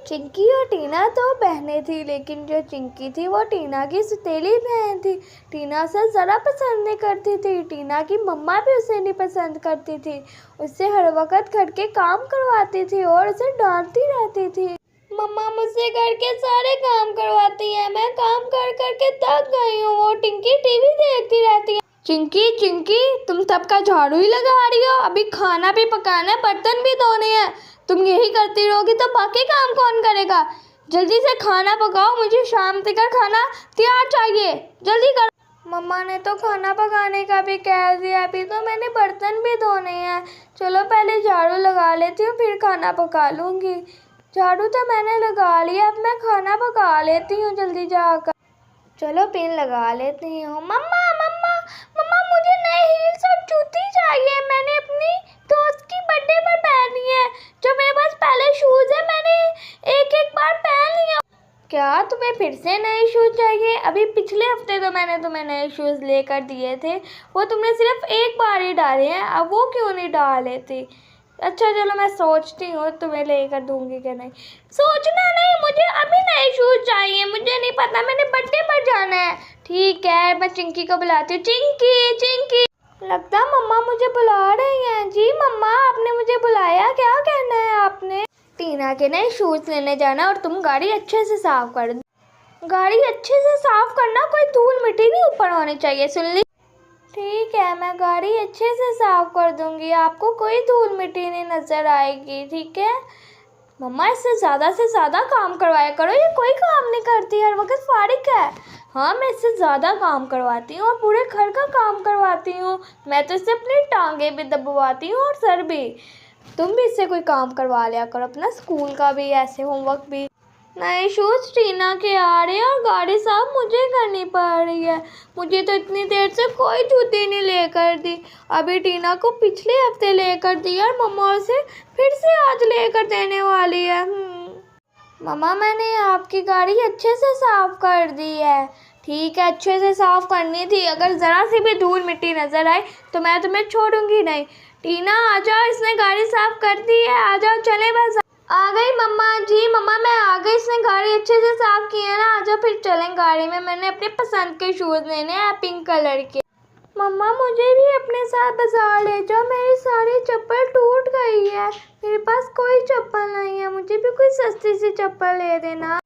चिंकी और टीना तो बहनें थी, लेकिन जो चिंकी थी वो टीना की सौतेली बहन थी। टीना उसे ज़रा पसंद नहीं करती थी। टीना की मम्मा भी उसे नहीं पसंद करती थी। उससे हर वक्त घर के काम करवाती थी और उसे डांटती रहती थी। मम्मा मुझसे घर के सारे काम करवाती है, मैं काम कर कर के थक गई हूँ। वो टिंकी टीवी देखती रहती है। चिंकी चिंकी, तुम सबका झाड़ू ही लगा रही हो? अभी खाना भी पकाना है, बर्तन भी धोने हैं। तुम यही करती रहोगी तो बाकी काम कौन करेगा? जल्दी से खाना पकाओ, मुझे शाम तक का खाना तैयार चाहिए, जल्दी करो। मम्मा ने तो खाना पकाने का भी कह दिया, अभी तो मैंने बर्तन भी धोने हैं। चलो पहले झाड़ू लगा लेती हूँ, फिर खाना पका लूँगी। झाड़ू तो मैंने लगा लिया, अब मैं खाना पका लेती हूँ जल्दी जाकर। चलो पिन लगा लेती हूँ। मम्मा मम्मा मम्मा, मुझे नए हील्स और जूती चाहिए। मैंने अपनी दोस्त की बर्थडे पर पहनी है। जो मेरे पास पहले शूज़ है, मैंने एक एक बार पहन लिया। क्या तुम्हें फिर से नए शूज़ चाहिए? अभी पिछले हफ्ते तो मैंने तुम्हें नए शूज़ लेकर दिए थे, वो तुमने सिर्फ एक बार ही डाले हैं। अब वो क्यों नहीं डाल लेती? अच्छा चलो, मैं सोचती हूँ तुम्हें लेकर दूंगी कि नहीं। सोचना नहीं, मुझे अभी नए शूज़ चाहिए। मुझे नहीं पता, मैंने बर्थडे पर जाना है। ठीक है, मैं चिंकी को बुलाती हूँ। चिंकी चिंकी, लगता मम्मा मुझे बुला रही हैं। जी मम्मा, आपने मुझे बुलाया, क्या कहना है आपने? टीना के नए शूज़ लेने जाना और तुम गाड़ी अच्छे से साफ कर दो। गाड़ी अच्छे से साफ करना, कोई धूल मिट्टी नहीं ऊपर होनी चाहिए, सुन ली? ठीक है, मैं गाड़ी अच्छे से साफ कर दूंगी, आपको कोई धूल मिट्टी नहीं नज़र आएगी, ठीक है? मम्मा इससे ज़्यादा से ज़्यादा काम करवाया करो, ये कोई काम नहीं करती, हर वक्त फारिग है। हाँ, मैं इससे ज़्यादा काम करवाती हूँ और पूरे घर का काम करवाती हूँ। मैं तो इससे अपनी टांगें भी दबवाती हूँ और सर भी। तुम भी इससे कोई काम करवा लिया करो, अपना स्कूल का भी, ऐसे होमवर्क भी। नए शूज़ टीना के आ रहे हैं और गाड़ी साफ मुझे करनी पड़ रही है। मुझे तो इतनी देर से कोई जूती नहीं लेकर दी। अभी टीना को पिछले हफ्ते लेकर दी और मम्मा उसे फिर से आज लेकर देने वाली है। मम्मा, मैंने आपकी गाड़ी अच्छे से साफ कर दी है। ठीक है, अच्छे से साफ करनी थी। अगर ज़रा सी भी धूल मिट्टी नज़र आए तो मैं तुम्हें छोड़ूंगी नहीं। टीना आ जाओ, इसने गाड़ी साफ कर दी है, आ जाओ, चले बस। आ गई मम्मा। जी मम्मा, मैं आ गई, इसने गाड़ी अच्छे से साफ की है ना। आ जाओ फिर चलें गाड़ी में। मैंने अपने पसंद के शूज़ लेने हैं, पिंक कलर के। मम्मा, मुझे भी अपने साथ बाजार ले जाओ, मेरी सारी चप्पल टूट गई है, मेरे पास कोई चप्पल नहीं है, मुझे भी कोई सस्ती सी चप्पल ले देना।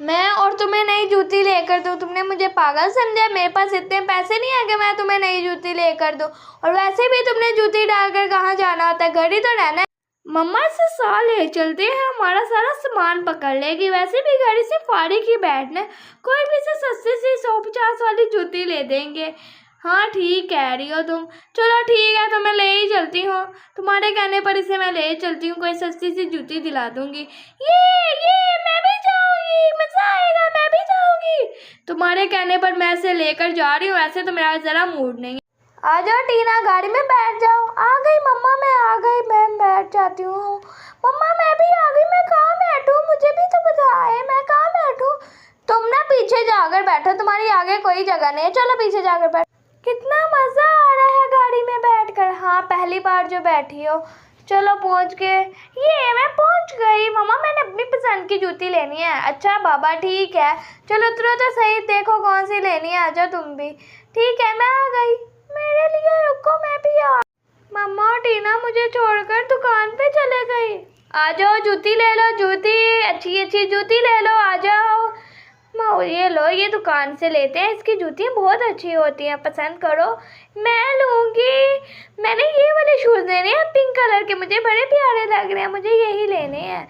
मैं और तुम्हें नई जूती लेकर दूँ? तुमने मुझे पागल समझा? मेरे पास इतने पैसे नहीं है कि मैं तुम्हें नई जूती लेकर दूँ। और वैसे भी तुमने जूती डालकर कहाँ जाना होता है, घर ही तो रहना है। मम्मा, इसे साल ले चलते हैं, हमारा सारा सामान पकड़ लेगी। वैसे भी गाड़ी से फाड़ी की बैठना, कोई भी से सस्ती सी 150 वाली जूती ले देंगे। हाँ ठीक कह रही हो तुम। चलो ठीक है, तो मैं ले ही चलती हूँ। तुम्हारे कहने पर इसे मैं ले चलती हूँ, कोई सस्ती सी जूती दिला दूंगी। ये मैं भी जाऊँगी, मज़ा आएगा, मैं भी जाऊँगी। तुम्हारे कहने पर मैं इसे लेकर जा रही हूँ, ऐसे तो मेरा ज़रा मूड नहीं है। आ जाओ टीना, गाड़ी में बैठ जाओ। आ गई मम्मा, मैं आ गई, मैं बैठ जाती हूँ। मम्मा, मैं भी आ गई, मैं कहाँ बैठूँ? मुझे भी तो बताए, मैं कहाँ बैठूँ? तुम ना पीछे जाकर बैठो, तुम्हारी आगे कोई जगह नहीं है, चलो पीछे जाकर बैठो। कितना मज़ा आ रहा है गाड़ी में बैठकर। हाँ, पहली बार जो बैठी हो। चलो पहुँच गए। ये मैं पहुँच गई। मम्मा, मैंने अपनी पसंद की जूती लेनी है। अच्छा बाबा, ठीक है, चलो उतरो तो सही, देखो कौन सी लेनी है, आ जाओ तुम भी। ठीक है, मैं आ गई, मेरे लिए रुको, मैं भी आ। मम्मा और टीना मुझे छोड़कर दुकान पे चले गई। आ जाओ, जूती ले लो, जूती, अच्छी अच्छी जूती ले लो, आ जाओ। ये लो, ये दुकान से लेते हैं, इसकी जूतियाँ बहुत अच्छी होती हैं, पसंद करो। मैं लूँगी। मैंने ये वाले शूज़ लेने हैं पिंक कलर के, मुझे बड़े प्यारे लग रहे हैं, मुझे यही लेने हैं।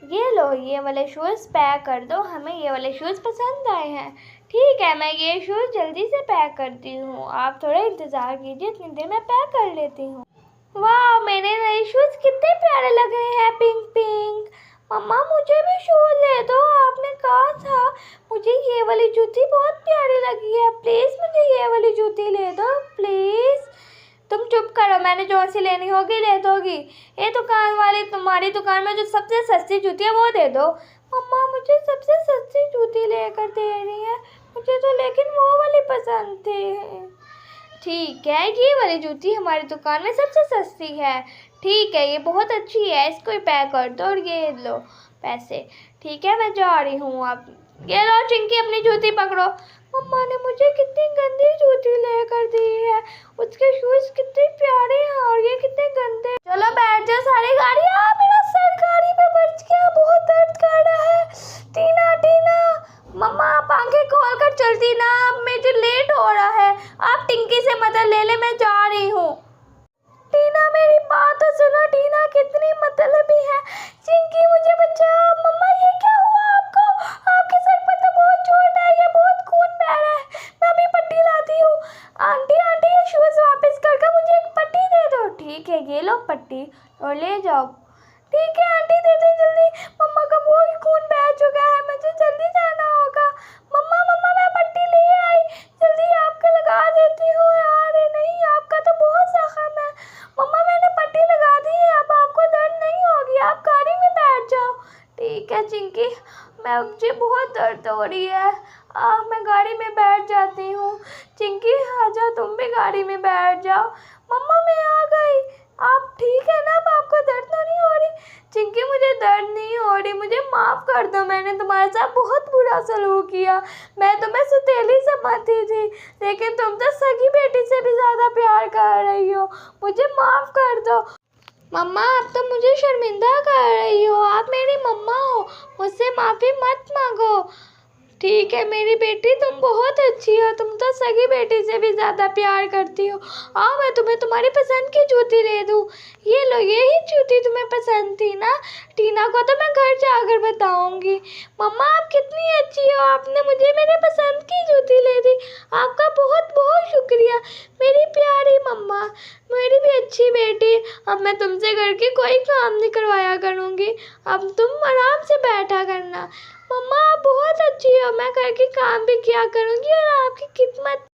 ये लो, ये वाले शूज़ पैक कर दो, हमें ये वाले शूज़ पसंद आए हैं। ठीक है, मैं ये शूज़ जल्दी से पैक करती हूँ, आप थोड़ा इंतज़ार कीजिए, इतनी देर मैं पैक कर लेती हूँ। वाह, मेरे नए शूज़ कितने प्यारे लग रहे हैं, पिंक पिंक। मम्मा, मुझे भी शूज़ ले दो, आपने कहा था। मुझे ये वाली जूती बहुत प्यारी लगी है, प्लीज़ मुझे ये वाली जूती ले दो, प्लीज़। तुम चुप करो, मैंने जो सी लेनी होगी ले दोगी। ये दुकान वाली, तुम्हारी दुकान में जो सबसे सस्ती जूती है वो दे दो। मम्मा, मुझे सबसे सस्ती जूती लेकर दे रही है, मुझे तो लेकिन वो वाली पसंद थी। ठीक है, ये वाली जूती हमारी दुकान में सबसे सस्ती है। ठीक है, ये बहुत अच्छी है, इसको ही पैक कर दो और ये लो। पैसे। ठीक है, मैं जा रही हूँ अब। ये लो चिंकी, अपनी जूती पकड़ो। मम्मा ने मुझे कितनी गंदी जूती लेकर दी है। उसके शूज कितने प्यारे हैं और ये कितने गंदे। चलो बैठ जाओ सारी गाड़ी। मेरा सर गाड़ी पे बच गया, बहुत दर्द कर रहा है। टीना टीना, मम्मा आप आंखें खोल कर चलती ना, अब मुझे लेट हो रहा है। आप टिंकी से मदद ले ले, मैं जा रही हूँ। टीना मेरी बात तो सुनो, टीना कितनी मतलबी है। चिंकी मुझे बचाओ। मम्मा ये क्या हुआ आपको? आपके सर पर तो बहुत चोट है, ये बहुत खून बह रहा है। मैं अभी पट्टी लाती हूँ। आंटी आंटी, ये शूज वापस कर मुझे एक पट्टी दे दो। ठीक है, ये लो पट्टी और ले जाओ। ठीक है आंटी, दे दो जल्दी। मम्मा का बहुत खून बह चुका है, मुझे जल्दी जाना होगा। मम्मा मम्मा, मैं पट्टी ले आई, जल्दी आपको लगा देती हूँ। अरे नहीं, आपका तो बहुत जख्म है। मम्मा मैंने पट्टी लगा दी है, अब आपको दर्द नहीं होगी, आप गाड़ी में बैठ जाओ। ठीक है चिंकी, मुझे बहुत दर्द हो रही है। मैं गाड़ी में बैठ जाती हूँ। चिंकी आजा, तुम भी गाड़ी में बैठ जाओ। मम्मा मैं आ गई। आप ठीक है ना? अब आपको दर्द तो नहीं हो रही? चिंकी मुझे दर्द नहीं हो रही, मुझे माफ़ कर दो, मैंने तुम्हारे साथ बहुत बुरा सलूक किया। मैं तुम्हें सौतेली समझती थी, लेकिन तुम तो सगी बेटी से भी ज़्यादा प्यार कर रही हो। मुझे माफ़ कर दो। मम्मा आप तो मुझे शर्मिंदा कर रही हो, आप मेरी मम्मा हो, मुझसे माफ़ी मत मांगो। ठीक है मेरी बेटी, तुम बहुत अच्छी हो, तुम तो सगी बेटी से भी ज़्यादा प्यार करती हो। आओ मैं तुम्हें तुम्हारी पसंद की जूती दे दूँ। ये लो, यही जूती तुम्हें पसंद थी ना? टीना को तो मैं घर जाकर बताऊंगी। मम्मा आप कितनी अच्छी हो, आपने मुझे मेरे पसंद की जूती ले दी। आपका बहुत बहुत शुक्रिया मेरी प्यारी मम्मा, मेरी भी अच्छी बेटी। अब मैं तुमसे घर के कोई काम नहीं करवाया करूँगी, अब तुम आराम से बैठा करना। मम्मा आप बहुत अच्छी हो, मैं घर के काम भी किया करूँगी और आपकी खिदमत